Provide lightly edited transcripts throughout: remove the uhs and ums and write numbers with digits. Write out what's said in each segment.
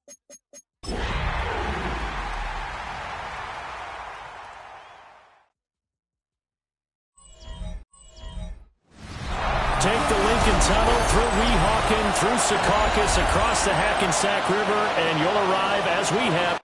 Take the Lincoln Tunnel through Weehawken, through Secaucus, across the Hackensack River, and you'll arrive as we have.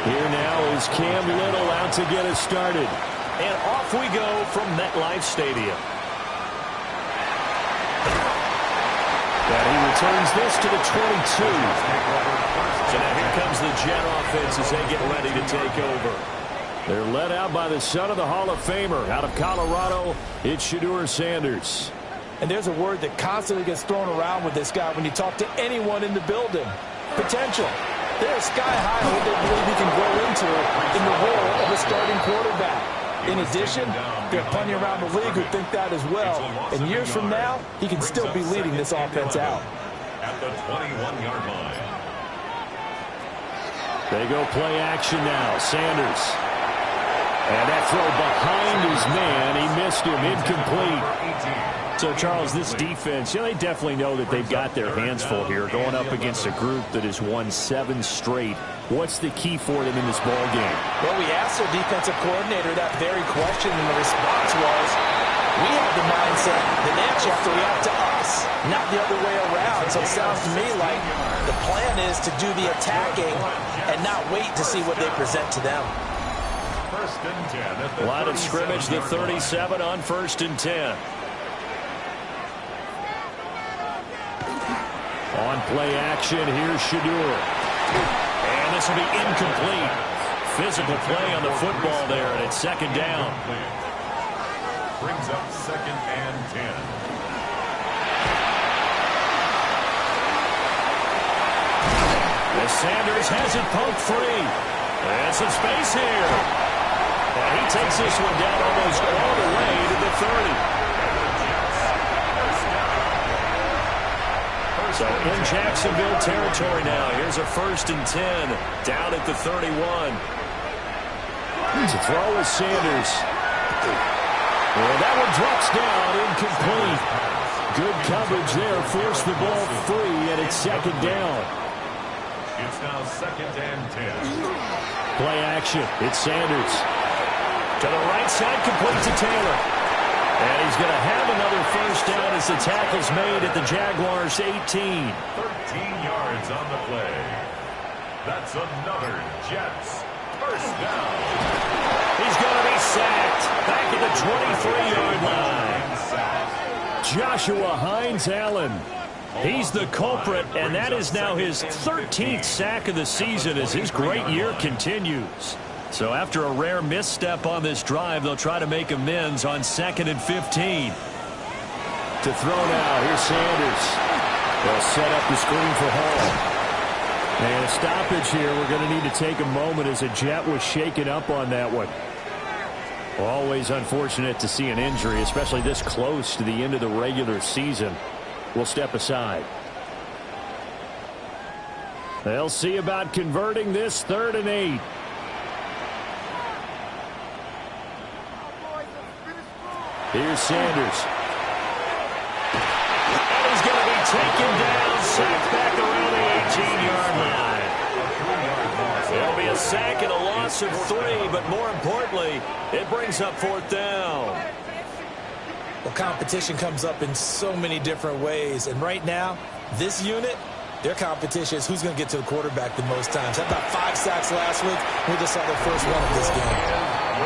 Here now is Cam Little out to get us started. And off we go from MetLife Stadium. And he returns this to the 22. So now here comes the Jet offense as they get ready to take over. They're led out by the son of the Hall of Famer out of Colorado. It's Shedeur Sanders. And there's a word that constantly gets thrown around with this guy when you talk to anyone in the building. Potential. They're sky high on what they believe he can grow into in the role of a starting quarterback. In addition, there are plenty around the league who think that as well. And years from now, he can still be leading this offense out. At the 21-yard line. They go play action now. Sanders. And that throw behind his man. He missed him. Incomplete. So, Charles, this defense, they definitely know that they've got their hands full here going up against a group that has won 7 straight. What's the key for them in this ball game? Well, we asked their defensive coordinator that very question, and the response was, we have the mindset that they actually have to react to us, not the other way around. So it sounds to me like the plan is to do the attacking and not wait to see what they present to them. First and 10. Line of scrimmage, the 37 on 1st and 10. On play action, here's Shedeur. And this will be incomplete. Physical play on the football there, and it's 2nd down. Brings up 2nd and 10. As Sanders has it poked free. And some space here. And he takes this one down almost all the way to the 30. So in Jacksonville territory now. Here's a 1st and 10 down at the 31. To throw is Sanders. And that one drops down, incomplete. Good coverage there, forced the ball free, and it's 2nd down. It's now 2nd and 10. Play action, it's Sanders. To the right side, complete to Taylor. And he's going to have another 1st down as the tackle's made at the Jaguars' 18. 13 yards on the play. That's another Jets 1st down. He's going to be sacked back at the 23-yard line. Joshua Hines-Allen. He's the culprit, and that is now his 13th sack of the season as his great year continues. So after a rare misstep on this drive, they'll try to make amends on 2nd and 15. To throw now, here's Sanders. They'll set up the screen for Hall. And a stoppage here. We're going to need to take a moment as a Jet was shaken up on that one. Always unfortunate to see an injury, especially this close to the end of the regular season. We'll step aside. They'll see about converting this 3rd and 8. Here's Sanders. And he's going to be taken down, sacked back around the 18-yard line. There'll be a sack and a loss of 3, but more importantly, it brings up 4th down. Well, competition comes up in so many different ways, and right now, this unit, their competition is who's going to get to the quarterback the most times. Had about 5 sacks last week. We just saw their first one of this game.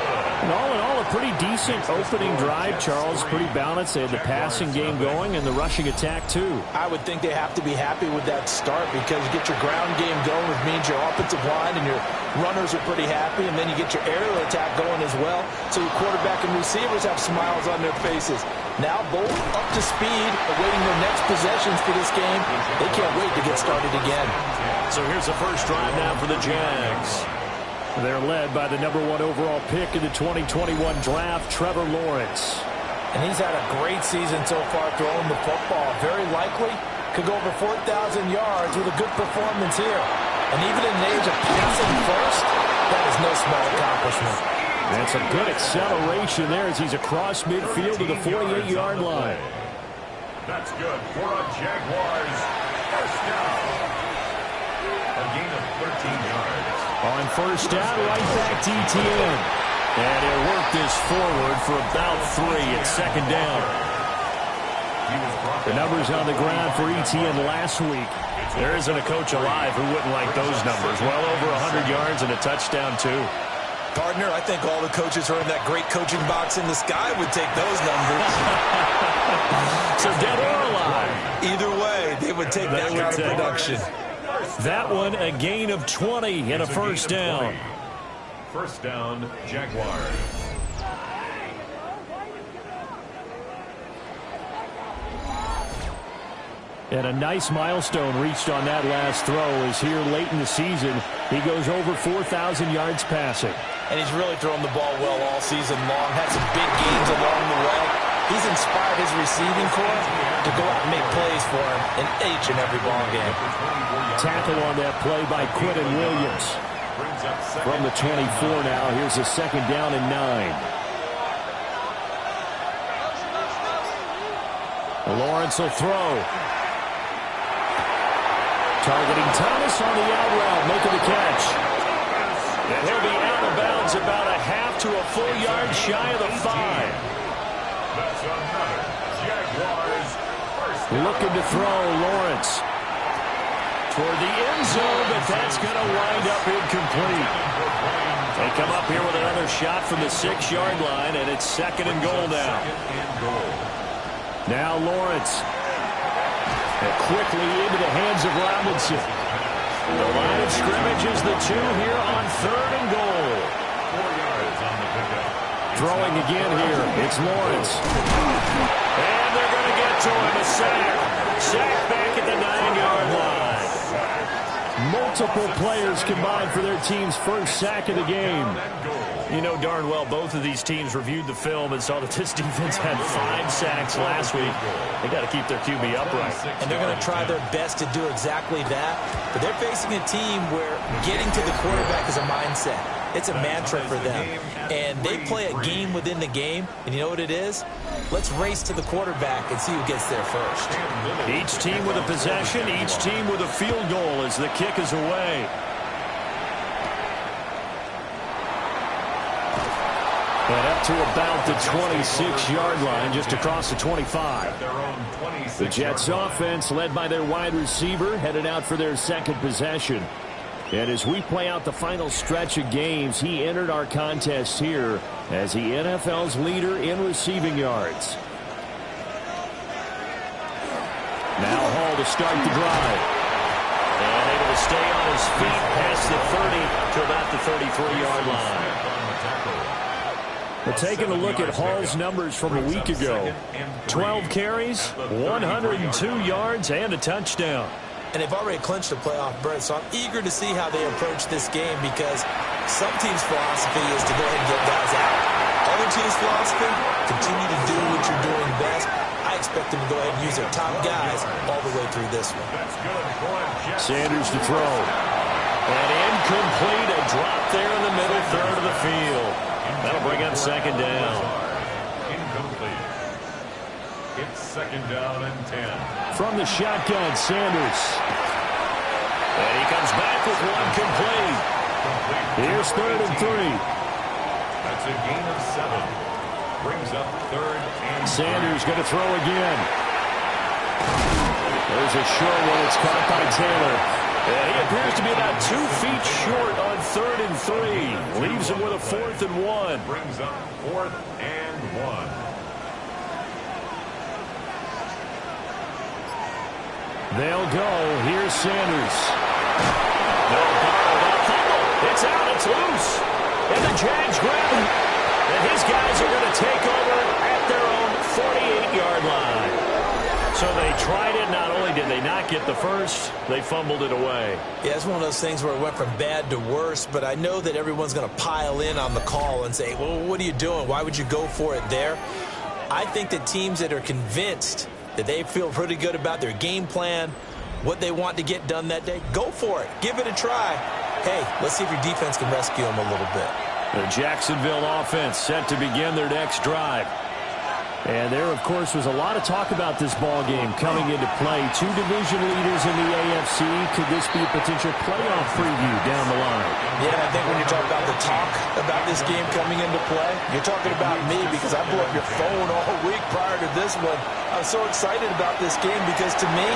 And all in all, a pretty decent opening drive, Charles. Pretty balanced. They had the passing game going and the rushing attack, too. I would think they have to be happy with that start because you get your ground game going, which means your offensive line and your runners are pretty happy, and then you get your aerial attack going as well. So your quarterback and receivers have smiles on their faces. Now both up to speed, awaiting their next possessions for this game. They can't wait to get started again. So here's the first drive now for the Jags. They're led by the #1 overall pick in the 2021 draft, Trevor Lawrence. And he's had a great season so far throwing the football. Very likely could go over 4,000 yards with a good performance here. And even in the age of passing first, that is no small accomplishment. That's a good acceleration there as he's across midfield to the 48-yard line. That's good for a Jaguars first down. A gain of 13 yards. On first down, right back to ETN. And he'll work this forward for about 3 at second down. The numbers on the ground for ETN last week. There isn't a coach alive who wouldn't like those numbers. Well over 100 yards and a touchdown, too. Partner, I think all the coaches who are in that great coaching box in the sky would take those numbers. So dead or alive? Either way, they would take that kind of production. That one, a gain of 20 and a first down. First down, Jaguars. And a nice milestone reached on that last throw as here late in the season, he goes over 4,000 yards passing. And he's really thrown the ball well all season long. Had some big gains along the way. He's inspired his receiving corps to go out and make plays for him in each and every ball game. Tackle on that play by Quinton Williams. From the 24 now, here's a second down and 9. Lawrence will throw. Targeting Thomas on the out route, making the catch. And he'll be out of bounds about a half to a full yard shy of the 5. That's another Jaguars first down. Looking to throw, Lawrence. Toward the end zone, but that's going to wind up incomplete. They come up here with another shot from the 6-yard line, and it's second and goal now. Now Lawrence. And quickly into the hands of Robinson. The line of scrimmage is the 2 here on third and goal. 4 yards on the pickup. Throwing again here. It's Lawrence. And they're going to get to him. A sack. Sack back at the 9-yard line. Multiple players combined for their team's first sack of the game. You know darn well both of these teams reviewed the film and saw that this defense had 5 sacks last week. They got to keep their QB upright. And they're going to try their best to do exactly that. But they're facing a team where getting to the quarterback is a mindset. It's a mantra for them. And they play a game within the game. And you know what it is? Let's race to the quarterback and see who gets there first. Each team with a possession, each team with a field goal as the kick is away. And up to about the 26-yard line, just across the 25. The Jets offense, led by their wide receiver, headed out for their second possession. And as we play out the final stretch of games, he entered our contest here as the NFL's leader in receiving yards. Now Hall to start the drive. And able to stay on his feet past the 30 to about the 33-yard line. But taking a look at Hall's numbers from a week ago, 12 carries, 102 yards, and a touchdown. And they've already clinched a playoff berth, so I'm eager to see how they approach this game because some teams' philosophy is to go ahead and get guys out. Other teams' philosophy, continue to do what you're doing best. I expect them to go ahead and use their top guys all the way through this one. Sanders to throw. And incomplete, a drop there in the middle third of the field. That'll bring up second down. Incomplete. It's second down and 10. From the shotgun, Sanders. And he comes back with one complete. Here's third and 3. That's a gain of 7. Brings up third and Sanders going to throw again. There's a short one. It's caught by Taylor. And he appears to be about 2 feet short on 3rd and 3. Leaves him with a 4th and 1. Brings up 4th and 1. They'll go. Here's Sanders. They'll go. They'll fumble. It's out. It's loose. And the Jags grab it. And his guys are going to take over at their own 48-yard line. So they tried it. Not only did they not get the first, they fumbled it away. Yeah, it's one of those things where it went from bad to worse, but I know that everyone's going to pile in on the call and say, well, what are you doing? Why would you go for it there? I think that teams that are convinced that they feel pretty good about their game plan, what they want to get done that day, go for it. Give it a try. Hey, let's see if your defense can rescue them a little bit. The Jacksonville offense set to begin their next drive. And there, of course, was a lot of talk about this ball game coming into play. 2 division leaders in the AFC. Could this be a potential playoff preview down the line? Yeah, I think when you talk about the talk about this game coming into play, you're talking about me because I blew up your phone all week prior to this one. I was so excited about this game because, to me,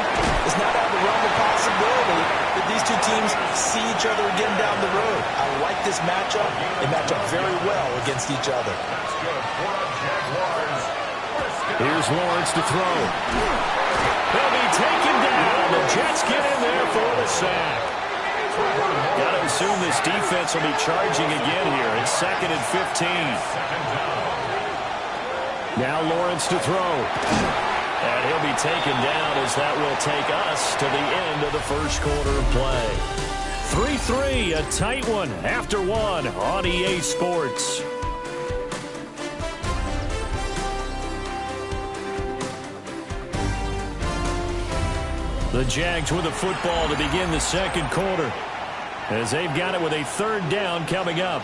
it's not out of the realm of possibility that these two teams see each other again down the road. I like this matchup. They match up very well against each other. That's good for the Jaguars. Here's Lawrence to throw. He'll be taken down. The Jets get in there for the sack. Got to assume this defense will be charging again here. It's 2nd and 15. Now Lawrence to throw. And he'll be taken down as that will take us to the end of the first quarter of play. 3-3, a tight one after one on EA Sports. The Jags with the football to begin the second quarter as they've got it with a 3rd down coming up.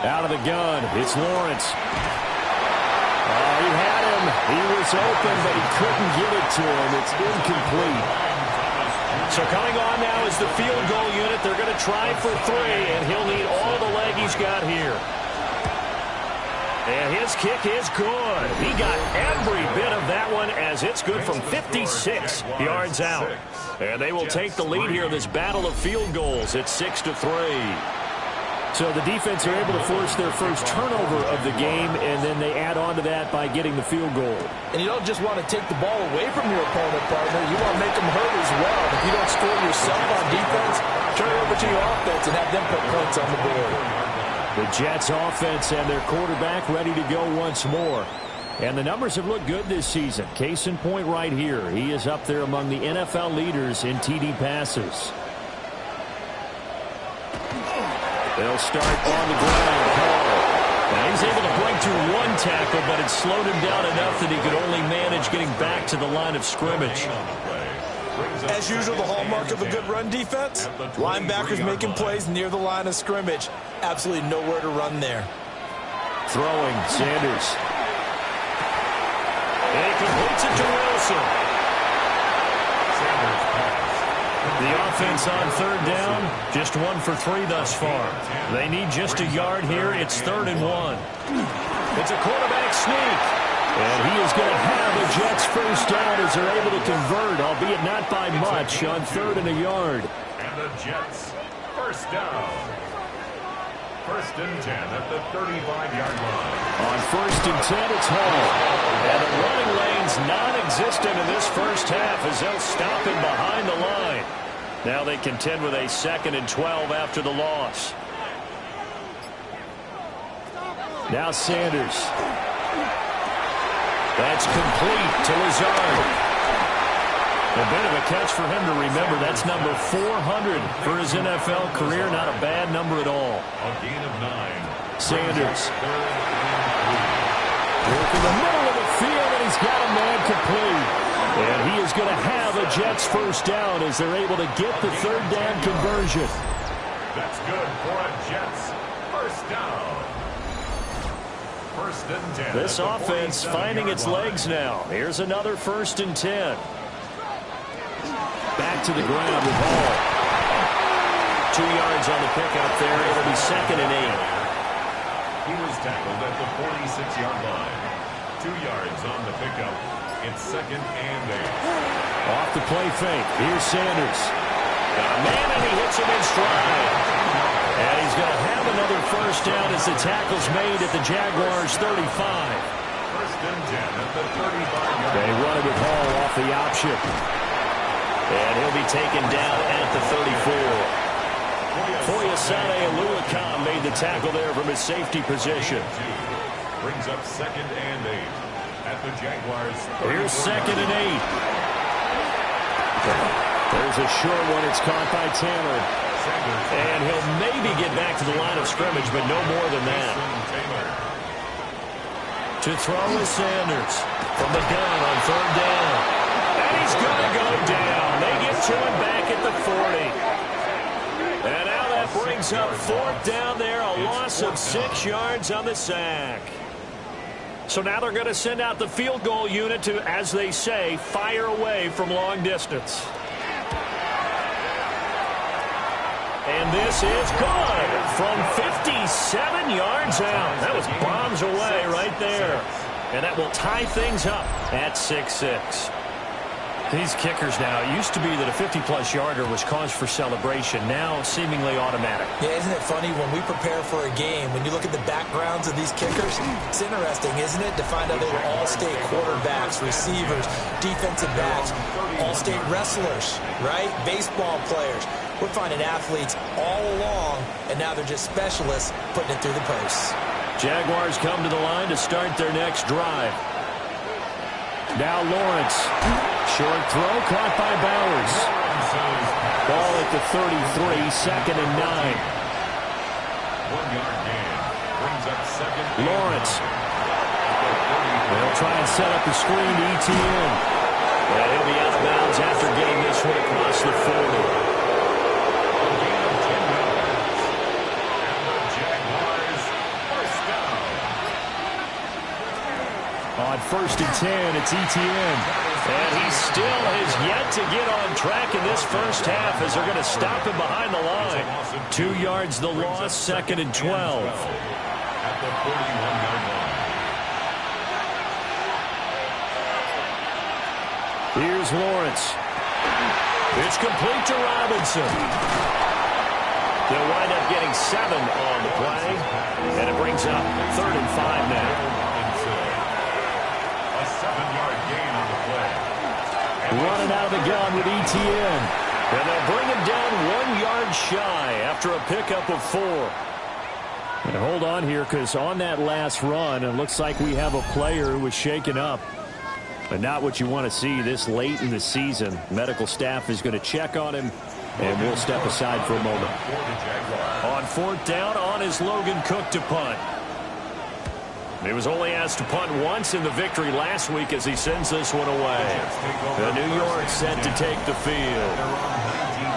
Out of the gun, it's Lawrence. Oh, he had him. He was open, but he couldn't get it to him. It's incomplete. So coming on now is the field goal unit. They're going to try for 3, and he'll need all the leg he's got here. And his kick is good. He got every bit of that one as it's good from 56 yards out. And they will take the lead here in this battle of field goals. It's 6-3. So the defense are able to force their first turnover of the game, and then they add on to that by getting the field goal. And you don't just want to take the ball away from your opponent, partner. You want to make them hurt as well. If you don't score yourself on defense, turn it over to your offense and have them put points on the board. The Jets offense and their quarterback ready to go once more. And the numbers have looked good this season. Case in point right here. He is up there among the NFL leaders in TD passes. They'll start on the ground. Now he's able to break through 1 tackle, but it slowed him down enough that he could only manage getting back to the line of scrimmage. As usual, the hallmark of a good run defense, linebackers making plays near the line of scrimmage. Absolutely nowhere to run there. Throwing, Sanders. And he completes it to Wilson. The offense on 3rd down, just 1 for 3 thus far. They need just a yard here. It's 3rd and 1. It's a quarterback sneak. And he is going to have the Jets first down as they're able to convert, albeit not by much, on 3rd and a yard. And the Jets first down. 1st and 10 at the 35-yard line. On 1st and 10, it's Hall. And the running lane's non-existent in this first half as they'll stop him behind the line. Now they contend with a 2nd and 12 after the loss. Now Sanders. That's complete to Lazard. A bit of a catch for him to remember. That's number 400 for his NFL career. Not a bad number at all. A gain of 9. Sanders. Working the middle of the field, and he's got a man complete. And he is going to have a Jets first down as they're able to get the 3rd down conversion. That's good for a Jets first down. 1st and 10. This offense finding its legs now. Here's another 1st and 10. Back to the ground with Hall. 2 yards on the pickup there. It'll be 2nd and 8. He was tackled at the 46-yard line. 2 yards on the pickup. It's 2nd and 8. Off the play fake. Here's Sanders. Got a man, and he hits him in stride. And he's going to have another first down as the tackle's made at the Jaguars' 35. 1st and 10 at the 35-yard. They run it with Hall off the option. And he'll be taken down at the 34. Foyesade Aluakam made the tackle there from his safety position. Brings up 2nd and 8 at the Jaguars. Here's 2nd and 8. There's a short one. It's caught by Tanner. And he'll maybe get back to the line of scrimmage, but no more than that. To throw is Sanders from the gun on 3rd down. And he's going to go down. They get to him back at the 40. And now that brings up 4th down there, a loss of 6 yards on the sack. So now they're going to send out the field goal unit to, as they say, fire away from long distance. And this is good from 57 yards out. That was bombs away right there. And that will tie things up at 6-6. These kickers now, it used to be that a 50-plus yarder was cause for celebration. Now seemingly automatic. Yeah, isn't it funny when we prepare for a game, when you look at the backgrounds of these kickers, it's interesting, isn't it, to find out they were all-state quarterbacks, receivers, defensive backs, all-state wrestlers, right? Baseball players. We're finding athletes all along, and now they're just specialists putting it through the posts. Jaguars come to the line to start their next drive. Now Lawrence. Short throw caught by Bowers. Ball at the 33, 2nd and 9. 1-yard gain. Brings up 2nd. Lawrence. They'll try and set up the screen to ETN. And he'll be out of bounds after getting this one across the 40. On 1st and 10, it's ETN. And he still has yet to get on track in this first half as they're going to stop him behind the line. 2 yards the loss, 2nd and 12. At the 41-yard line. Here's Lawrence. It's complete to Robinson. They'll wind up getting 7 on the play. And it brings up 3rd and 5 now. 7-yard gain on the play. Running out of the gun with ETN. And they'll bring him down 1 yard shy after a pickup of 4. And hold on here, because on that last run, it looks like we have a player who was shaken up. But not what you want to see this late in the season. Medical staff is going to check on him, and we'll step aside for a moment. On 4th down, on is Logan Cook to punt. He was only asked to punt once in the victory last week as he sends this one away. The New York set to take the field.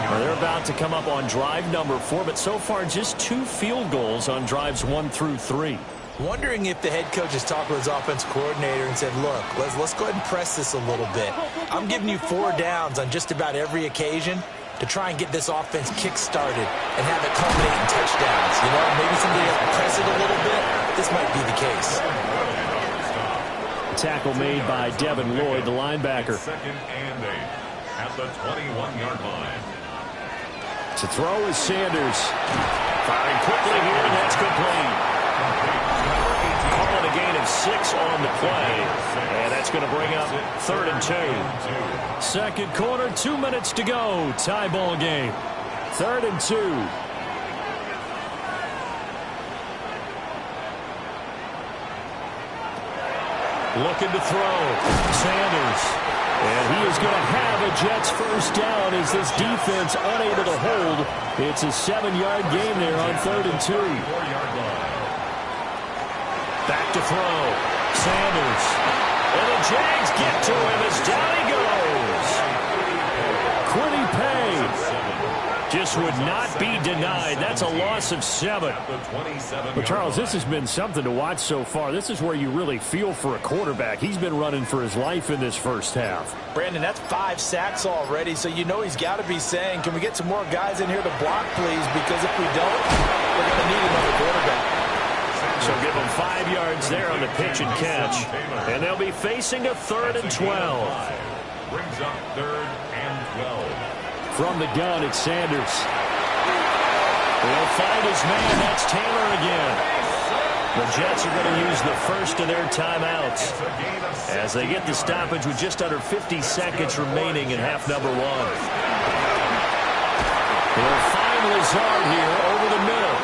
Well, they're about to come up on drive number 4, but so far just 2 field goals on drives 1 through 3. Wondering if the head coach has talked with his offense coordinator and said, look, let's go ahead and press this a little bit. I'm giving you 4 downs on just about every occasion to try and get this offense kick-started and have it culminate in touchdowns. You know, maybe somebody has to press it a little bit. This might be the case. Tackle made by Devin Lloyd, the linebacker. 2nd and 8 at the 21-yard line. To throw is Sanders. Firing quickly here, and that's complete. Calling a gain of 6 on the play. And that's going to bring up 3rd and 2. 2nd quarter, 2 minutes to go. Tie ball game. 3rd and 2. Looking to throw. Sanders. And he is going to have a Jets first down as this defense unable to hold. It's a 7-yard gain there on 3rd and 2. 4-yard line. Back to throw. Sanders. And the Jags get to him as down he goes. Quiddy Pay just would not be denied. That's a loss of 7. But Charles, this has been something to watch so far. This is where you really feel for a quarterback. He's been running for his life in this first half. Brandon, that's 5 sacks already, so you know he's got to be saying, can we get some more guys in here to block, please? Because if we don't, we're going to need another quarterback. So give them 5 yards there on the pitch and catch. And they'll be facing a 3rd and 12. Brings up 3rd and 12. From the gun, it's Sanders. He'll find his man. That's Taylor again. The Jets are going to use the first of their timeouts as they get the stoppage with just under 50 seconds remaining in half number 1. They'll find Lazard here over the middle.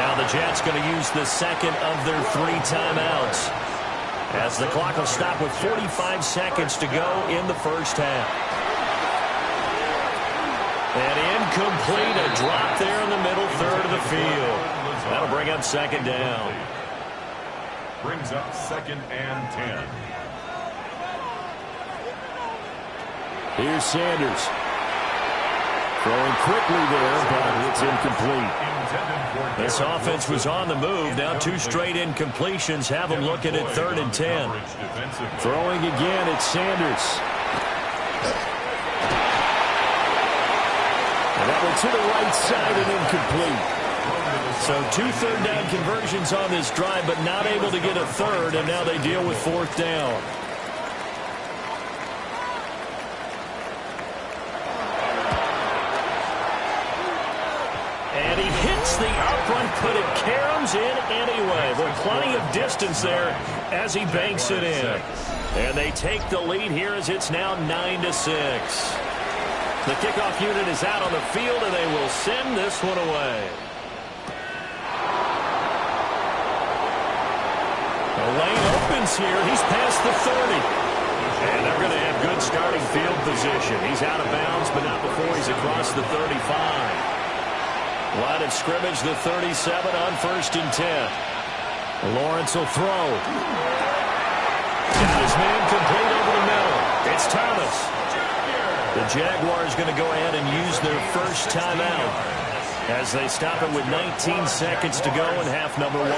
Now the Jets going to use the second of their 3 timeouts as the clock will stop with 45 seconds to go in the first half. And incomplete, a drop there in the middle third of the field. That'll bring up 2nd down. Brings up 2nd and 10. Here's Sanders. Throwing quickly there, but it's incomplete. This offense was on the move. Now 2 straight incompletions have them looking at 3rd and 10. Throwing again, it's Sanders. And that one to the right side and incomplete. So 2 third down conversions on this drive, but not able to get a 3rd, and now they deal with 4th down. And he hits the upright, but it caroms in anyway. But plenty of distance there as he banks it in. And they take the lead here as it's now 9-6. The kickoff unit is out on the field, and they will send this one away. The lane opens here. He's past the 30. And they're going to have good starting field position. He's out of bounds, but not before he's across the 35. Line of scrimmage, the 37 on 1st and 10. Lawrence will throw. Got his man complete over the middle. It's Thomas. The Jaguars going to go ahead and use their first timeout as they stop it with 19 seconds to go in half number 1.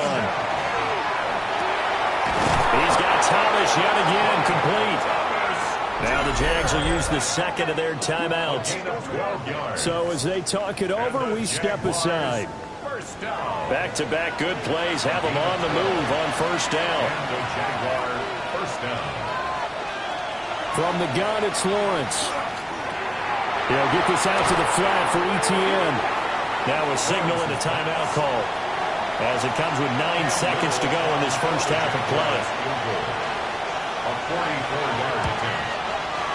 He's got Thomas yet again complete. Now the Jags will use the second of their timeouts. So as they talk it over, we step aside. Back-to-back good plays have them on the move on 1st down. From the gun, it's Lawrence. He'll get this out to the flat for ETN. Now a signal and a timeout call as it comes with 9 seconds to go in this first half of play. A 44-yard attempt.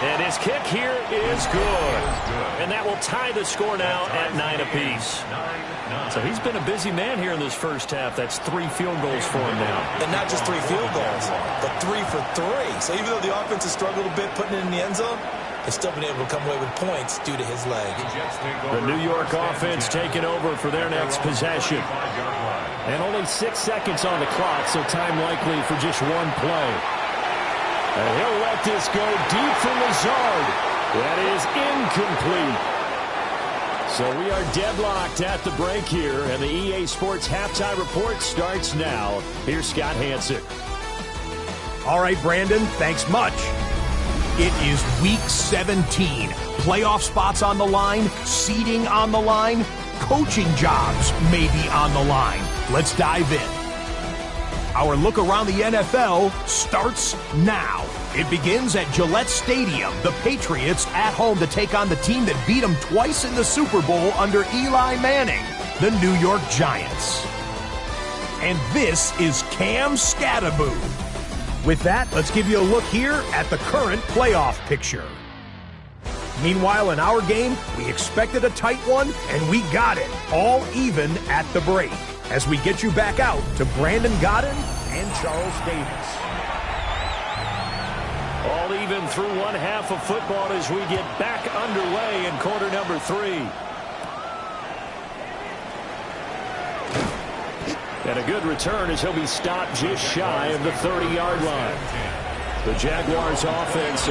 And his kick here is good. And that will tie the score now at 9 apiece. So he's been a busy man here in this first half. That's 3 field goals for him now. And not just 3 field goals, but 3 for 3. So even though the offense has struggled a bit putting it in the end zone, they've still been able to come away with points due to his leg. The New York offense taking over for their next possession. And only 6 seconds on the clock, so time likely for just 1 play. And he'll let this go deep for Lazard. That is incomplete. So we are deadlocked at the break here, and the EA Sports Halftime Report starts now. Here's Scott Hansen. All right, Brandon, thanks much. It is Week 17. Playoff spots on the line, seeding on the line, coaching jobs may be on the line. Let's dive in. Our look around the NFL starts now. It begins at Gillette Stadium. The Patriots at home to take on the team that beat them twice in the Super Bowl under Eli Manning, the New York Giants. And this is Cam Scattaboo. With that, let's give you a look here at the current playoff picture. Meanwhile, in our game, we expected a tight one, and we got it, all even at the break. As we get you back out to Brandon Godden and Charles Davis. All even through 1 half of football as we get back underway in quarter number 3. And a good return as he'll be stopped just shy of the 30-yard line. The Jaguars offense.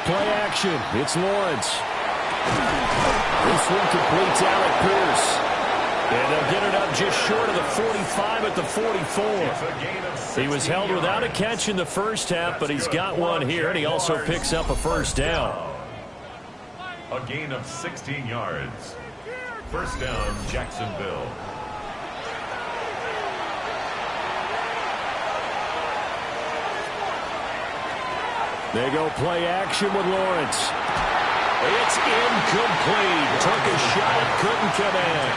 Play action. It's Lawrence. This one completes Alec Pierce. And they'll get it up just short of the 45 at the 44. He was held without a catch in the first half, but he's got one here, and he also picks up a first down. A gain of 16 yards. First down, Jacksonville. They go play action with Lawrence. It's incomplete. Took a shot, couldn't come in.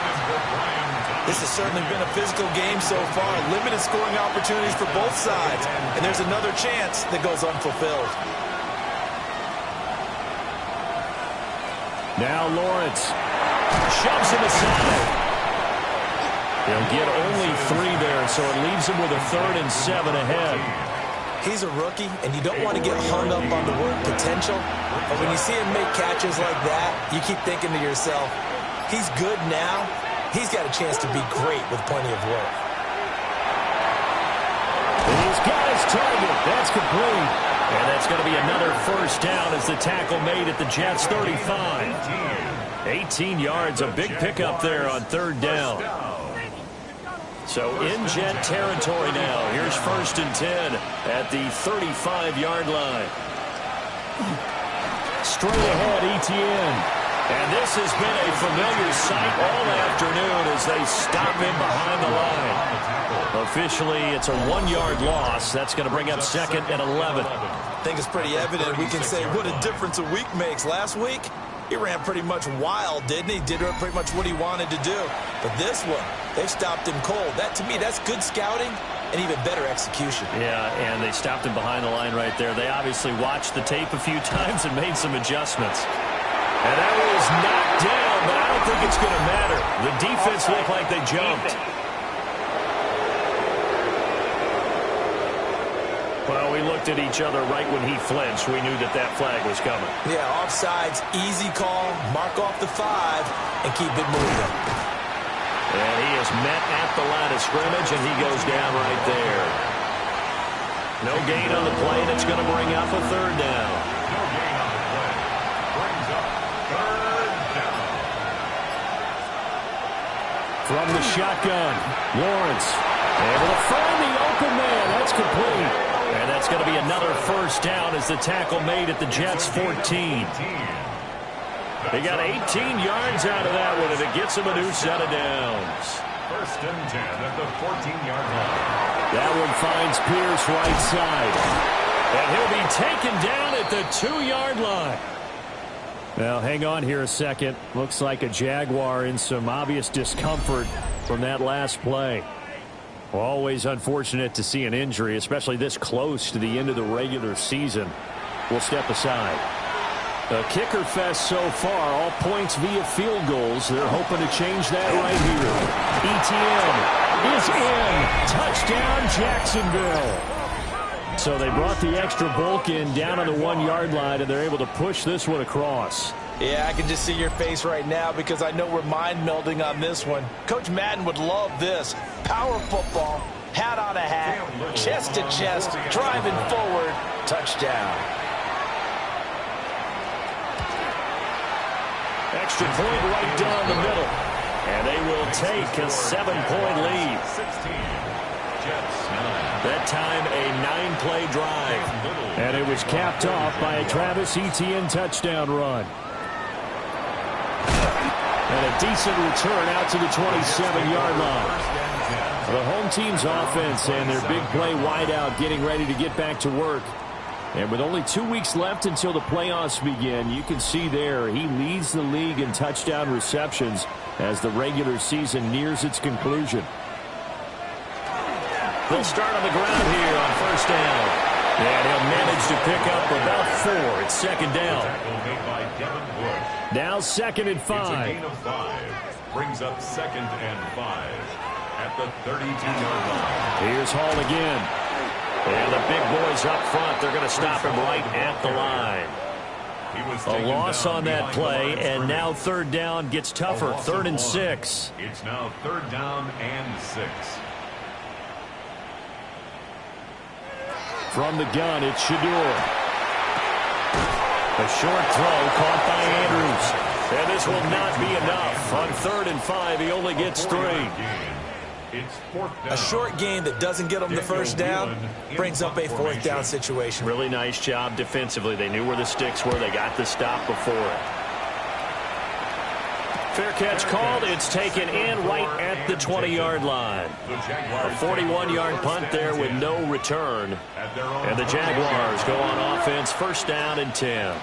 This has certainly been a physical game so far. Limited scoring opportunities for both sides. And there's another chance that goes unfulfilled. Now Lawrence shoves him aside. He'll get only 3 there, so it leaves him with a 3rd and 7 ahead. He's a rookie, and you don't want to get hung up on the word potential. But when you see him make catches like that, you keep thinking to yourself, he's good now. He's got a chance to be great with plenty of work. And he's got his target. That's complete. And that's going to be another first down as the tackle made at the Jets' 35. 18 yards, a big pickup there on 3rd down. So in Jet territory now. Here's 1st and 10 at the 35-yard line. Straight ahead, Etienne. And this has been a familiar sight all afternoon as they stop him behind the line. Officially, it's a 1-yard loss. That's going to bring up 2nd and 11. I think it's pretty evident. We can say what a difference a week makes. Last week, he ran pretty much wild, didn't he? Did pretty much what he wanted to do. But this one, they stopped him cold. That, to me, that's good scouting and even better execution. Yeah, and they stopped him behind the line right there. They obviously watched the tape a few times and made some adjustments. And that was knocked down, but I don't think it's going to matter. The defense looked like they jumped. Well, we looked at each other right when he flinched. We knew that that flag was coming. Yeah, offsides, easy call, mark off the 5, and keep it moving. And he is met at the line of scrimmage, and he goes down right there. No gain on the play, and it's going to bring up a 3rd down. No gain on the play. Brings up 3rd down. From the shotgun, Lawrence able to find the open man. That's complete. And that's going to be another first down as the tackle made at the Jets' 14. They got 18 yards out of that one, and it gets them a new set of downs. 1st and 10 at the 14-yard line. That one finds Pierce right side. And he'll be taken down at the 2-yard line. Now, hang on here a second. Looks like a Jaguar in some obvious discomfort from that last play. Well, always unfortunate to see an injury, especially this close to the end of the regular season. We'll step aside. A kicker fest so far, all points via field goals. They're hoping to change that right here. ETN is in. Touchdown, Jacksonville. So they brought the extra bulk in down on the 1-yard line, and they're able to push this one across. Yeah, I can just see your face right now because I know we're mind-melding on this one. Coach Madden would love this. Power football, hat on a hat, chest to chest, driving forward, touchdown. Extra point right down the middle. And they will take a 7-point lead. 16. Jets 9. That time a 9-play drive. And it was capped off by a Travis Etienne touchdown run. And a decent return out to the 27-yard line. The home team's offense and their big play wideout getting ready to get back to work. And with only 2 weeks left until the playoffs begin, you can see there he leads the league in touchdown receptions as the regular season nears its conclusion. They'll start on the ground here on 1st down. And he'll manage to pick up about 4. It's 2nd down. Now 2nd and 5. It's a gain of 5. Brings up 2nd and 5 at the 32-yard line. Here's Hall again. And the big boys up front, they're going to stop him right at the line. A loss on that play, and now 3rd down gets tougher. 3rd and 6. It's now 3rd down and 6. From the gun, it's Shador. A short throw caught by Andrews. And this will not be enough. On 3rd and 5, he only gets 3. A short game that doesn't get them the first down brings up a 4th down situation. Really nice job defensively. They knew where the sticks were. They got the stop before it. Fair catch called. It's taken in right at the 20-yard line. A 41-yard punt there with no return. And the Jaguars go on offense, 1st down and 10.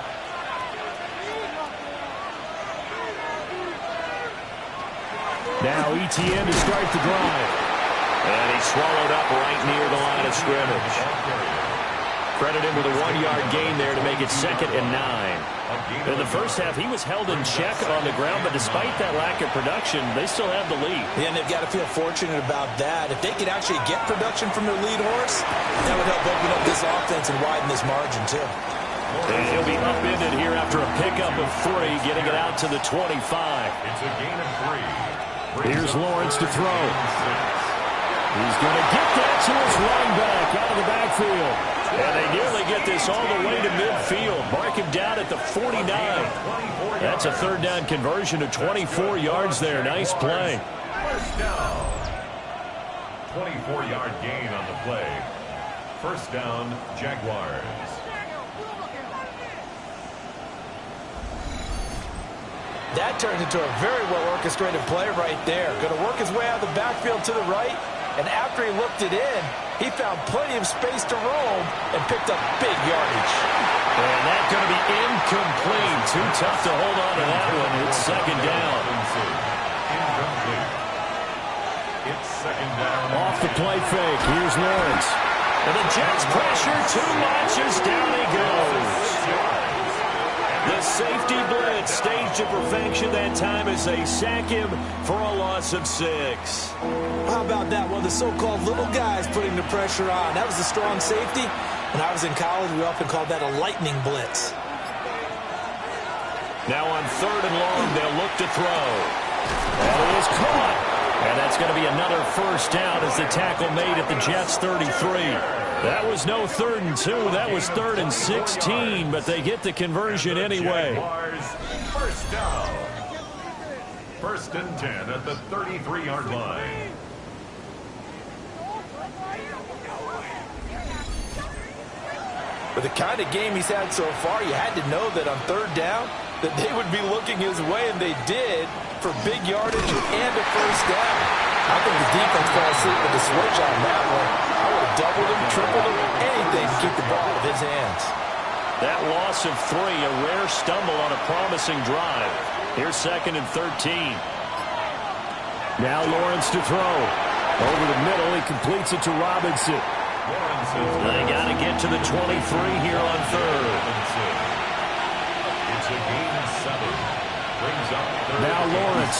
Now ETN to start the drive. And he's swallowed up right near the line of scrimmage. Credit him with a 1-yard gain there to make it 2nd and 9. In the first half, he was held in check on the ground, but despite that lack of production, they still have the lead. Yeah, and they've got to feel fortunate about that. If they could actually get production from their lead horse, that would help open up this offense and widen this margin, too. And he'll be upended here after a pickup of 3, getting it out to the 25. It's a gain of 3. Here's Lawrence to throw. He's going to get that to his running back out of the backfield. And they nearly get this all the way to midfield. Mark him down at the 49. That's a 3rd down conversion of 24 yards there. Nice play. 1st down. 24-yard gain on the play. 1st down, Jaguars. That turns into a very well-orchestrated play right there. Going to work his way out of the backfield to the right, and after he looked it in, he found plenty of space to roam and picked up big yardage. And that's going to be incomplete. Too tough to hold on to that one. It's 2nd down. Incomplete. It's 2nd down. Off the play fake. Here's Lawrence. And the Jets pressure too much as down he goes. The safety blitz staged to perfection that time as they sack him for a loss of 6. How about that? One of the so-called little guys putting the pressure on. That was a strong safety. When I was in college, we often called that a lightning blitz. Now on 3rd and long, they'll look to throw. And it is caught. And that's going to be another 1st down as the tackle made at the Jets' 33. That was no 3rd and 2. That was 3rd and 16, but they get the conversion anyway. 1st down. 1st and 10 at the 33-yard line. With the kind of game he's had so far, you had to know that on 3rd down that they would be looking his way, and they did, for big yardage and a 1st down. I think the defense fell asleep with the switch on that one. I would have doubled him, tripled him, anything to keep the ball in his hands. That loss of 3, a rare stumble on a promising drive. Here's 2nd and 13. Now Lawrence to throw. Over the middle, he completes it to Robinson. They got to get to the 23 here on 3rd. It's a gain of 7. Brings up 3rd. Now Lawrence.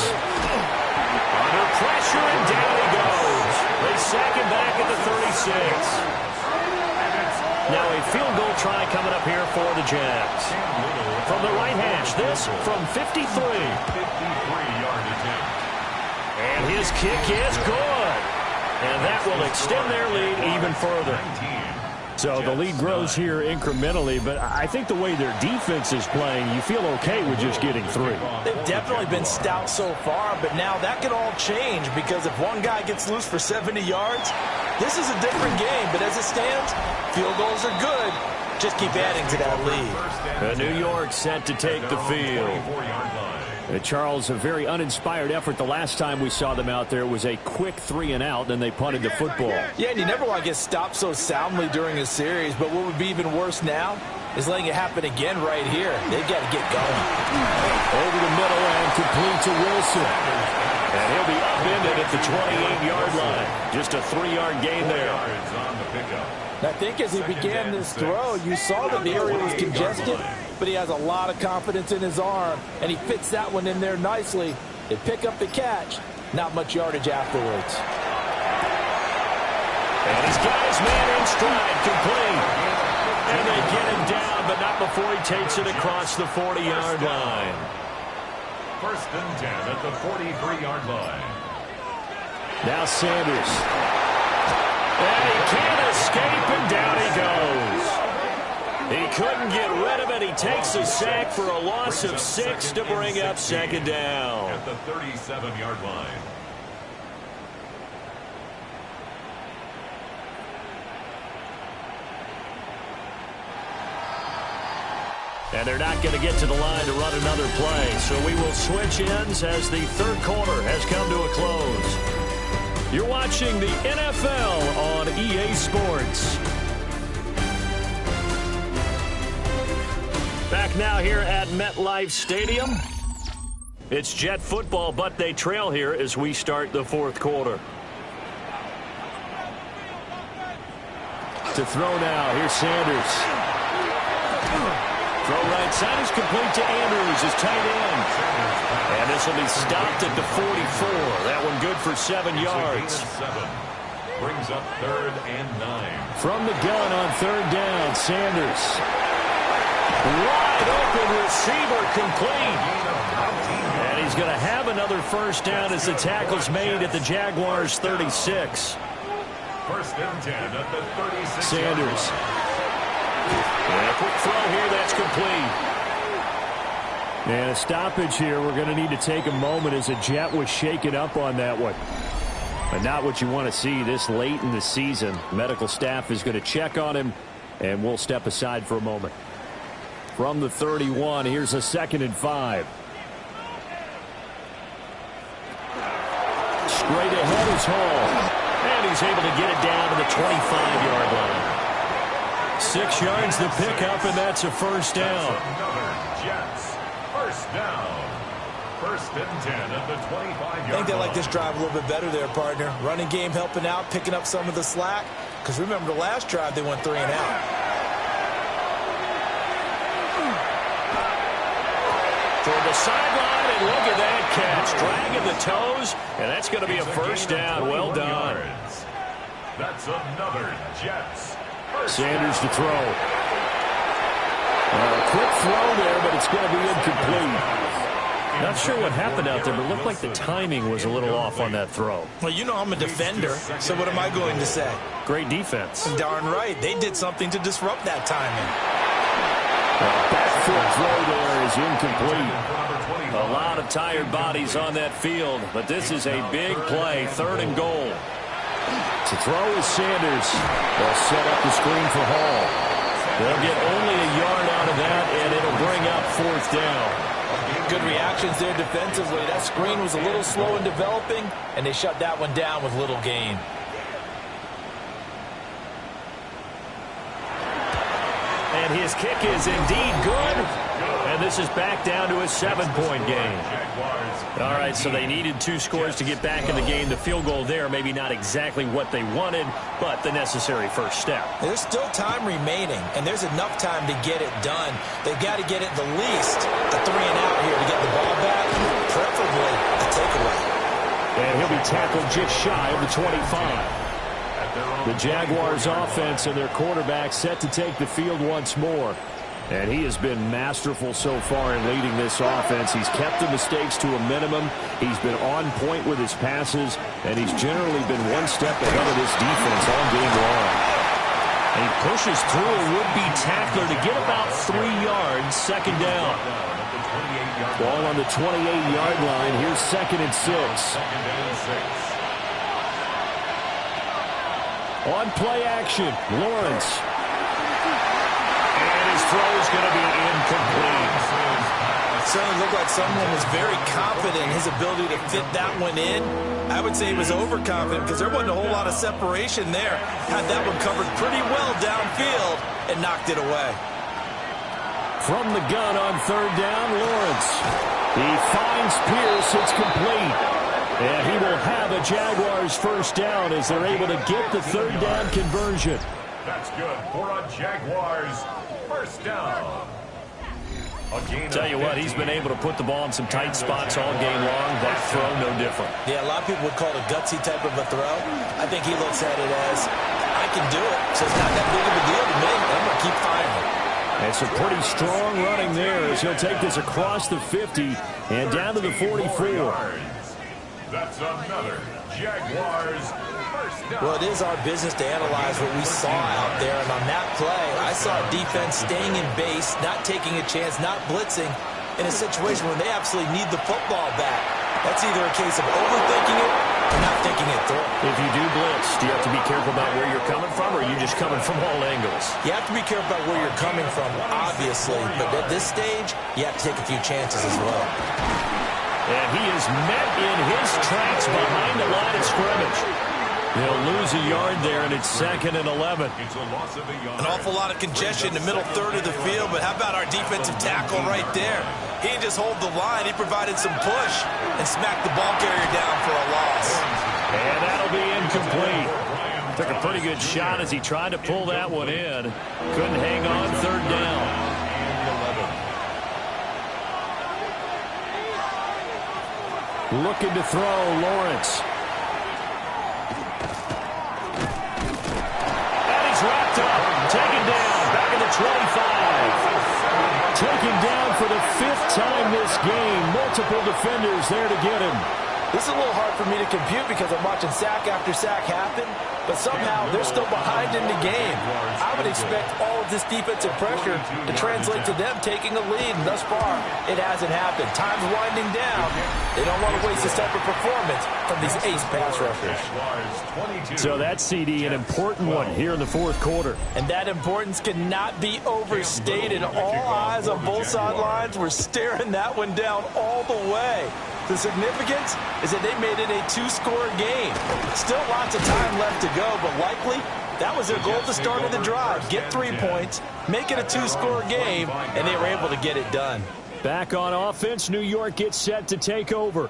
Under pressure, and down he goes. They sack him back at the 36. Now a field goal try coming up here for the Jags. From the right hash, this from 53. 53-yard attempt. And his kick is good. And that will extend their lead even further. So the lead grows here incrementally, but I think the way their defense is playing, you feel okay with just getting 3. They've definitely been stout so far, but now that could all change because if one guy gets loose for 70 yards, this is a different game. But as it stands, field goals are good. Just keep adding to that lead. New York set to take the field. Charles, a very uninspired effort the last time we saw them out there. It was a quick 3-and-out, then they punted the football. Yeah, and you never want to get stopped so soundly during a series, but what would be even worse now is letting it happen again right here. They've got to get going. Over the middle and complete to Wilson. And he'll be upended at the 28-yard line. Just a 3-yard gain there. I think as he began this throw, you saw that the area was congested, but he has a lot of confidence in his arm, and he fits that one in there nicely. They pick up the catch. Not much yardage afterwards. And he's got his man in stride, complete. And they get him down, but not before he takes it across the 40-yard line. 1st and 10 at the 43-yard line. Now Sanders. And he can't escape, and down he goes. He couldn't get rid of it. He takes a sack for a loss of 6 to bring up second down. At the 37-yard line. And they're not going to get to the line to run another play. So we will switch ends as the third quarter has come to a close. You're watching the NFL on EA Sports. Back now here at MetLife Stadium. It's Jet football, but they trail here as we start the fourth quarter. To throw now, here's Sanders. Throw right side is complete to Andrews, his tight end. And this will be stopped at the 44. That one good for 7 yards. Brings up 3rd and 9. From the gun on 3rd down, Sanders. Wide open receiver complete. And he's going to have another first down as the tackle's made at the Jaguars' 36. 1st and 10 at the 36. Sanders. And a quick throw here, that's complete. And a stoppage here. We're going to need to take a moment as a Jet was shaken up on that one. But not what you want to see this late in the season. Medical staff is going to check on him, and we'll step aside for a moment. From the 31, here's a 2nd and 5. Straight ahead is Hall. And he's able to get it down to the 25-yard line. 6 yards the pickup, and that's a first down. Another Jets. First down. 1st and 10 at the 25-yard line. I think they like this drive a little bit better there, partner. Running game helping out, picking up some of the slack. Because remember the last drive, they went 3 and out. Toward the sideline, and look at that catch. Dragging the toes, and that's going to be a first down. Well done. That's another Jets. Sanders to throw. A quick throw there, but it's going to be incomplete. Not sure what happened out there, but it looked like the timing was a little off on that throw. Well, you know I'm a defender, so what am I going to say? Great defense. Darn right. They did something to disrupt that timing. Back foot throw there is incomplete. A lot of tired bodies on that field, but this is a big play, 3rd and goal. To throw is Sanders. They'll set up the screen for Hall. They'll get only a yard out of that, and it'll bring up 4th down. Good reactions there defensively. That screen was a little slow in developing, and they shut that one down with little gain. And his kick is indeed good. And this is back down to a 7-point game. All right, so they needed 2 scores to get back in the game. The field goal there, maybe not exactly what they wanted, but the necessary first step. There's still time remaining, and there's enough time to get it done. They've got to get it the least a 3 and out here to get the ball back, preferably a takeaway. And he'll be tackled just shy of the 25. The Jaguars offense and their quarterback set to take the field once more. And he has been masterful so far in leading this offense. He's kept the mistakes to a minimum. He's been on point with his passes, and he's generally been one step ahead of this defense all game long. And he pushes through a would-be tackler to get about 3 yards, 2nd down. Ball on the 28-yard line. Here's 2nd and 6. On play action, Lawrence. And his throw is going to be incomplete. It certainly looked like someone was very confident in his ability to fit that one in. I would say he was overconfident because there wasn't a whole lot of separation there. Had that one covered pretty well downfield and knocked it away. From the gun on 3rd down, Lawrence. He finds Pierce. It's complete. And he will have a Jaguars first down as they're able to get the 3rd down conversion. That's good for a Jaguars first down. Tell you what, he's been able to put the ball in some tight spots all game long. That throw, no different. Yeah, a lot of people would call it a gutsy type of a throw. I think he looks at it as, I can do it, so it's not that big of a deal to me. I'm going to keep firing. And some pretty strong running there as he'll take this across the 50 and down to the 44. That's another Jaguars first down. Well, it is our business to analyze what we saw out there. And on that play, I saw defense staying in base, not taking a chance, not blitzing in a situation where they absolutely need the football back. That's either a case of overthinking it or not thinking it through. If you do blitz, do you have to be careful about where you're coming from, or are you just coming from all angles? You have to be careful about where you're coming from, obviously. But at this stage, you have to take a few chances as well. And he is met in his tracks behind the line of scrimmage. They'll lose a yard there, and it's 2nd and 11. It's a loss of a yard. An awful lot of congestion in the middle third of the field, but how about our defensive tackle right there? He didn't just hold the line. He provided some push and smacked the ball carrier down for a loss. And that'll be incomplete. Took a pretty good shot as he tried to pull that one in. Couldn't hang on, 3rd down. Looking to throw, Lawrence. And he's wrapped up. Taken down. Back at the 25. Taken down for the 5th time this game. Multiple defenders there to get him. This is a little hard for me to compute because I'm watching sack after sack happen, but somehow they're still behind in the game. I would expect all of this defensive pressure to translate to them taking a lead, and thus far, it hasn't happened. Time's winding down. They don't want to waste this type of performance from these ace pass rushers. So that CD, an important one here in the 4th quarter. And that importance cannot be overstated. All eyes on both sidelines were staring that one down all the way. The significance is that they made it a 2-score game. Still lots of time left to go, but likely that was their goal at the start of the drive. Get 3 points, make it a 2-score game, and they were able to get it done. Back on offense, New York gets set to take over.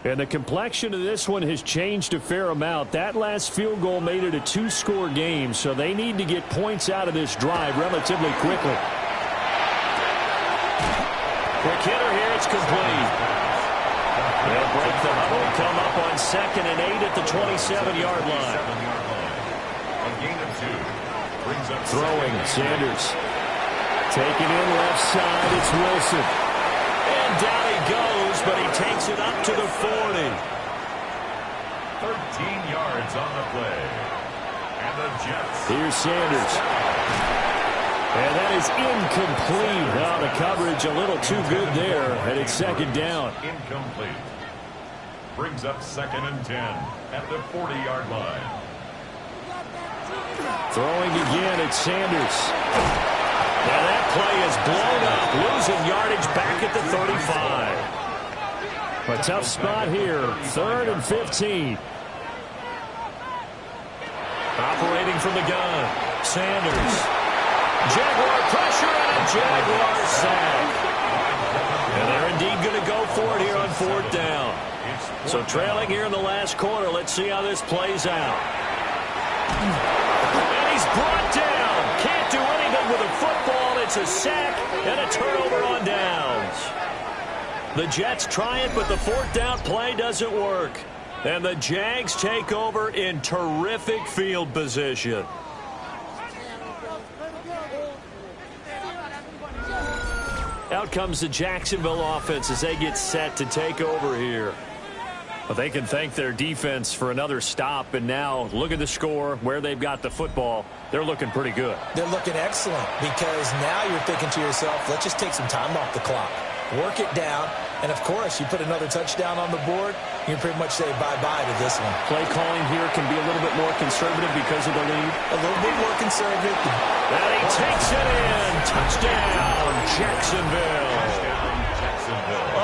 And the complexion of this one has changed a fair amount. That last field goal made it a 2-score game, so they need to get points out of this drive relatively quickly. Quick hitter here, it's complete. They'll break the huddle, come up on 2nd and 8 at the 27-yard line. A gain of 2. Brings up throwing, Sanders. Taking in left side, it's Wilson. And down he goes, but he takes it up to the 40. 13 yards on the play. And the Jets. Here's Sanders. And that is incomplete. Now the coverage a little too good there, and it's 2nd down. Incomplete. Brings up 2nd and 10 at the 40-yard line. Throwing again, it's Sanders. Now that play is blown up, losing yardage back at the 35. A tough spot here, 3rd and 15. Operating from the gun, Sanders. Jaguar pressure and a Jaguar sack. And they're indeed going to go for it here on 4th down. So trailing here in the last quarter, let's see how this plays out. And he's brought down. Can't do anything with a football. It's a sack and a turnover on downs. The Jets try it, but the 4th down play doesn't work. And the Jags take over in terrific field position. Out comes the Jacksonville offense as they get set to take over here. But they can thank their defense for another stop. And now look at the score, where they've got the football. They're looking pretty good. They're looking excellent because now you're thinking to yourself, let's just take some time off the clock. Work it down. And, of course, you put another touchdown on the board, you can pretty much say bye-bye to this one. Play calling here can be a little bit more conservative because of the lead. A little bit more conservative. And he takes it in. Touchdown, Jacksonville.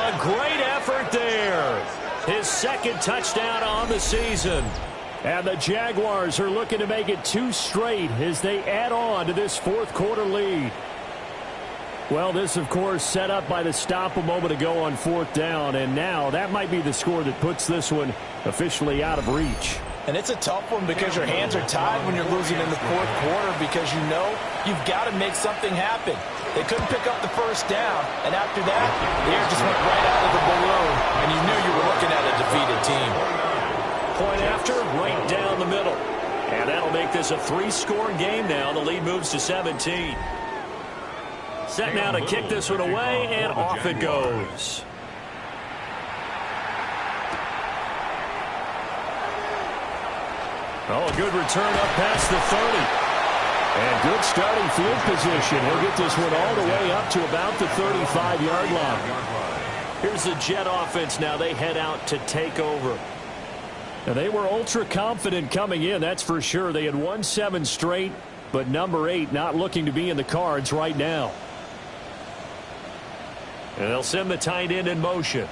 A great effort there. His 2nd touchdown on the season. And the Jaguars are looking to make it 2 straight as they add on to this 4th quarter lead. Well, this, of course, set up by the stop a moment ago on 4th down, and now that might be the score that puts this one officially out of reach. And it's a tough one because your hands are tied when you're losing in the 4th quarter because you know you've got to make something happen. They couldn't pick up the 1st down, and after that, the air just went right out of the balloon, and you knew you were looking at a defeated team. Point after, right down the middle. And that'll make this a 3-score game now. The lead moves to 17. Set now to kick this one away, and off it goes. Oh, a good return up past the 30. And good starting field position. He'll get this one all the way up to about the 35-yard line. Here's the Jet offense now. They head out to take over. Now, they were ultra confident coming in, that's for sure. They had won 7 straight, but number 8 not looking to be in the cards right now. And they'll send the tight end in motion.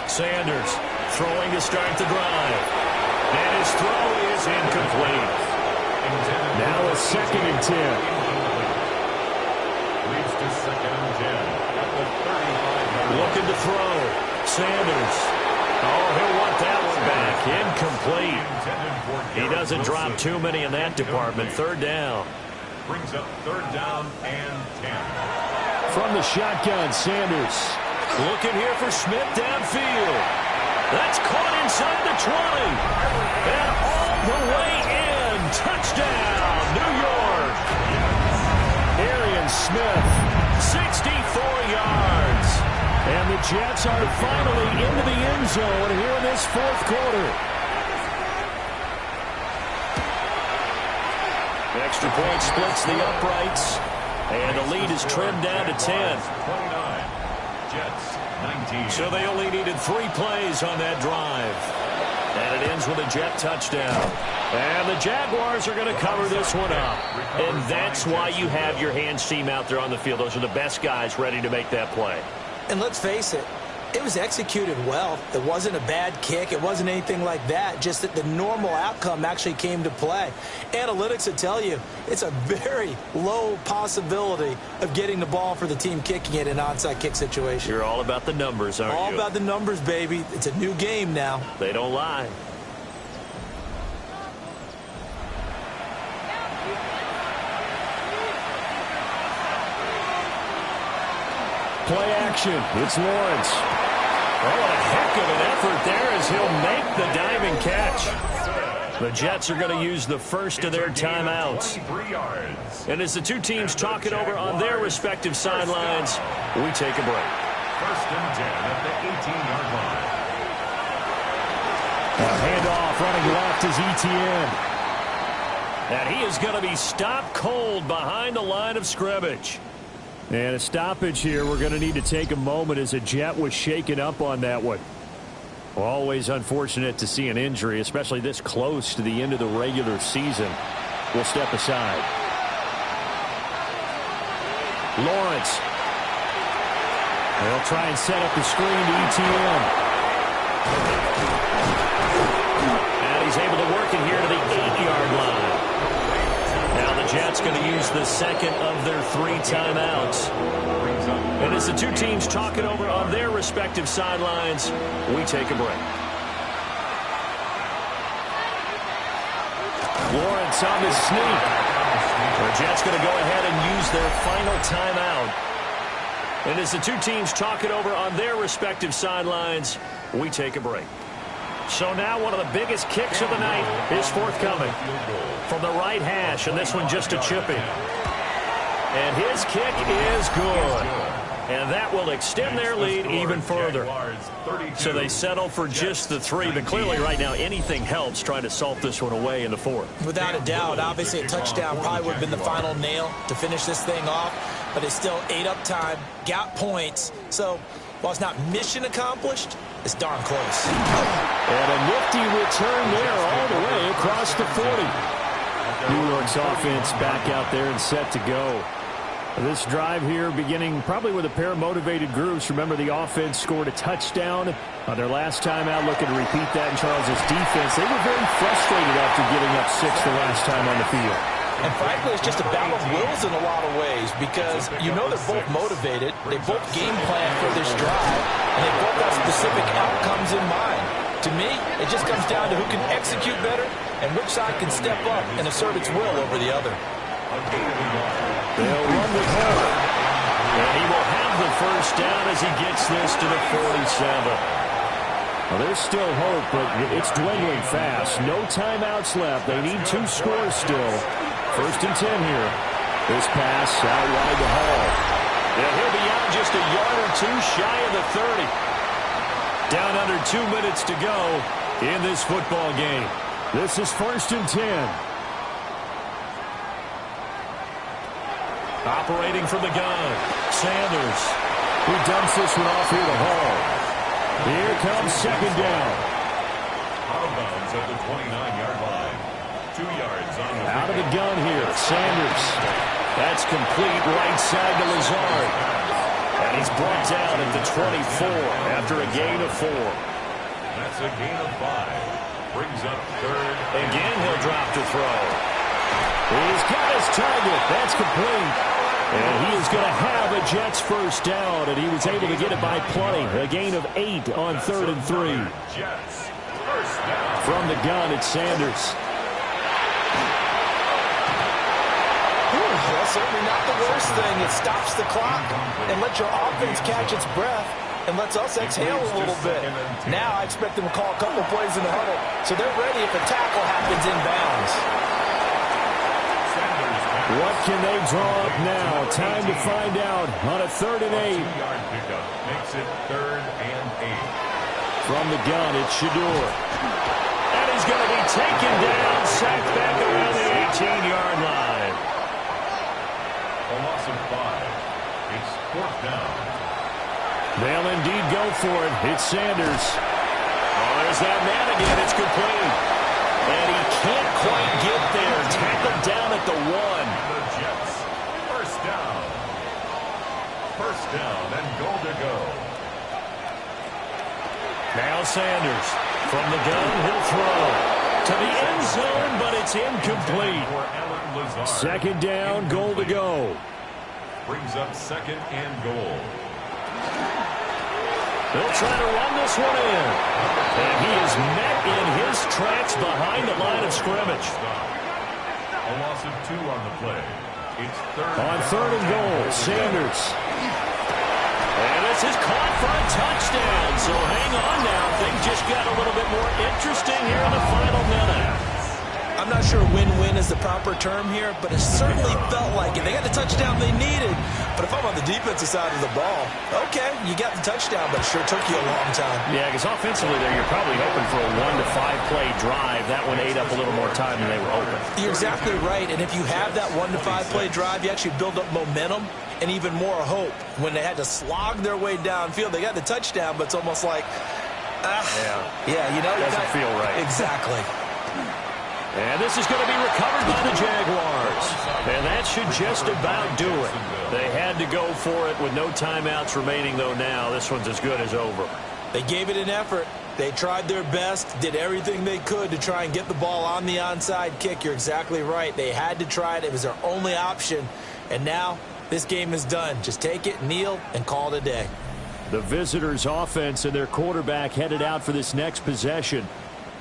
Sanders throwing to start the drive. And his throw is incomplete. Now a 2nd and 10. Leads to 2nd and 10 at the 35. Looking to throw. Sanders. Oh, he'll want that one back. Incomplete. He doesn't drop too many in that department. 3rd down. Brings up 3rd down and 10. From the shotgun, Sanders. Looking here for Smith downfield. That's caught inside the 20. And all the way in. Touchdown, New York. Arian Smith, 64 yards. And the Jets are finally into the end zone here in this 4th quarter. The extra point splits the uprights. And the lead is trimmed down to 10. 29. Jets 19. So they only needed 3 plays on that drive. And it ends with a Jet touchdown. And the Jaguars are going to cover this one up. And that's why you have your hands team out there on the field. Those are the best guys ready to make that play. And let's face it, it was executed well. It wasn't a bad kick. It wasn't anything like that. Just that the normal outcome actually came to play. Analytics will tell you it's a very low possibility of getting the ball for the team kicking it in an onside kick situation. You're all about the numbers, aren't you? All about the numbers, baby. It's a new game now. They don't lie. Play action. It's Lawrence. Oh, a heck of an effort there as he'll make the diving catch. The Jets are going to use the first of their timeouts. And as the two teams talk it over on their respective sidelines, we take a break. 1st and 10 at the 18-yard line. Handoff running left is Etienne. And he is going to be stopped cold behind the line of scrimmage. And a stoppage here. We're going to need to take a moment as a Jet was shaken up on that one. Always unfortunate to see an injury, especially this close to the end of the regular season. We'll step aside. Lawrence. They'll try and set up the screen to Etienne. And he's able to work it here to the 8-yard line. Now the Jets going to use the second of their 3 timeouts. And as the two teams talk it over on their respective sidelines, we take a break. Lawrence on the sneak. The Jets going to go ahead and use their final timeout. And as the two teams talk it over on their respective sidelines, we take a break. So now one of the biggest kicks of the night is forthcoming from the right hash, and this one just a chipping. And his kick is good. And that will extend their lead even further. So they settle for just the 3, but clearly right now anything helps trying to salt this one away in the 4th. Without a doubt, obviously a touchdown probably would have been the final nail to finish this thing off, but it's still ate up time, got points. So while it's not mission accomplished, it's darn close. And a nifty return there all the way across the 40. New York's offense back out there and set to go. This drive here beginning probably with a pair of motivated groups. Remember, the offense scored a touchdown on their last time out, looking to repeat that in Charles's defense. They were very frustrated after giving up 6 the last time on the field. And frankly, it's just a battle of wills in a lot of ways because you know they're both motivated. They both game plan for this drive, and they both have specific outcomes in mind. To me, it just comes down to who can execute better and which side can step up and assert its will over the other. They'll run with him. And he will have the first down as he gets this to the 47. Well, there's still hope, but it's dwindling fast. No timeouts left. They need 2 scores still. 1st and 10 here. This pass out wide to Hall. And he'll be out just a yard or 2 shy of the 30. Down under 2 minutes to go in this football game. This is 1st and 10. Operating from the gun, Sanders, who dumps this one off here to Hall. Here comes 2nd down. Out of bounds at the 29-yard line. 2 yards on the Out of the gun here, Sanders. That's complete right side to Lazard. And he's brought down at the 24 after a gain of 4. That's a gain of 5. Brings up 3rd. Again, he'll drop to throw. He's got his target. That's complete. And he is going to have a Jets 1st down, and he was able to get it by plenty. A gain of 8 on 3rd and 3. Jets 1st down. From the gun, it's Sanders. Well, certainly not the worst thing. It stops the clock and lets your offense catch its breath and lets us exhale a little bit. Now I expect them to call a couple plays in the huddle, so they're ready if a tackle happens inbounds. What can they draw up now? Time to find out on a 3rd and 8. 2-yard pickup makes it 3rd and 8. From the gun, it's Shador. And he's going to be taken down, sacked back around the 18-yard line. A loss of 5. It's 4th down. They'll indeed go for it. It's Sanders. Oh, there's that man again. It's complete. And he can't quite get there. Tackled down at the 1. The Jets 1st down. 1st down and goal to go. Now Sanders. From the gun, he'll throw. To the end zone, but it's incomplete. For Alan Lazard. 2nd down, goal to go. Brings up 2nd and goal. They'll try to run this one in. And he is met in his tracks behind the line of scrimmage. A loss of 2 on the play. It's 3rd. On 3rd and goal, Sanders. And this is caught for a touchdown. So hang on now. Things just got a little bit more interesting here in the final minute. I'm not sure win-win is the proper term here, but it certainly felt like it. They got the touchdown they needed, but if I'm on the defensive side of the ball, okay, you got the touchdown, but it sure took you a long time. Yeah, because offensively there, you're probably hoping for a 1 to 5 play drive. That one ate up a little more time than they were hoping. You're exactly right, and if you have that 1 to 5 play drive, you actually build up momentum and even more hope. When they had to slog their way downfield, they got the touchdown, but it's almost like, yeah, you know, doesn't feel right. Exactly. And this is going to be recovered by the Jaguars. And that should just about do it. They had to go for it with no timeouts remaining, though now. This one's as good as over. They gave it an effort. They tried their best, did everything they could to try and get the ball on the onside kick. You're exactly right. They had to try it. It was their only option. And now this game is done. Just take it, kneel, and call it a day. The visitors' offense and their quarterback headed out for this next possession.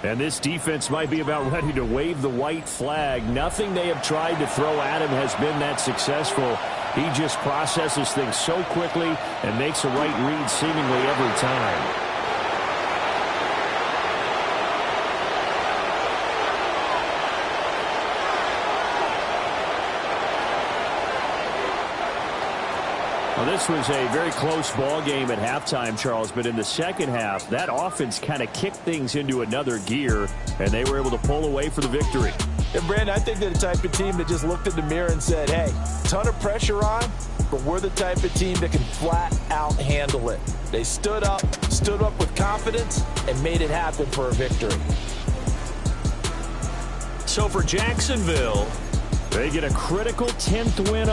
And this defense might be about ready to wave the white flag. Nothing they have tried to throw at him has been that successful. He just processes things so quickly and makes a right read seemingly every time. Well, this was a very close ball game at halftime, Charles, but in the second half, that offense kind of kicked things into another gear, and they were able to pull away for the victory. And, Brandon, I think they're the type of team that just looked in the mirror and said, hey, ton of pressure on, but we're the type of team that can flat out handle it. They stood up with confidence, and made it happen for a victory. So for Jacksonville, they get a critical 10th win.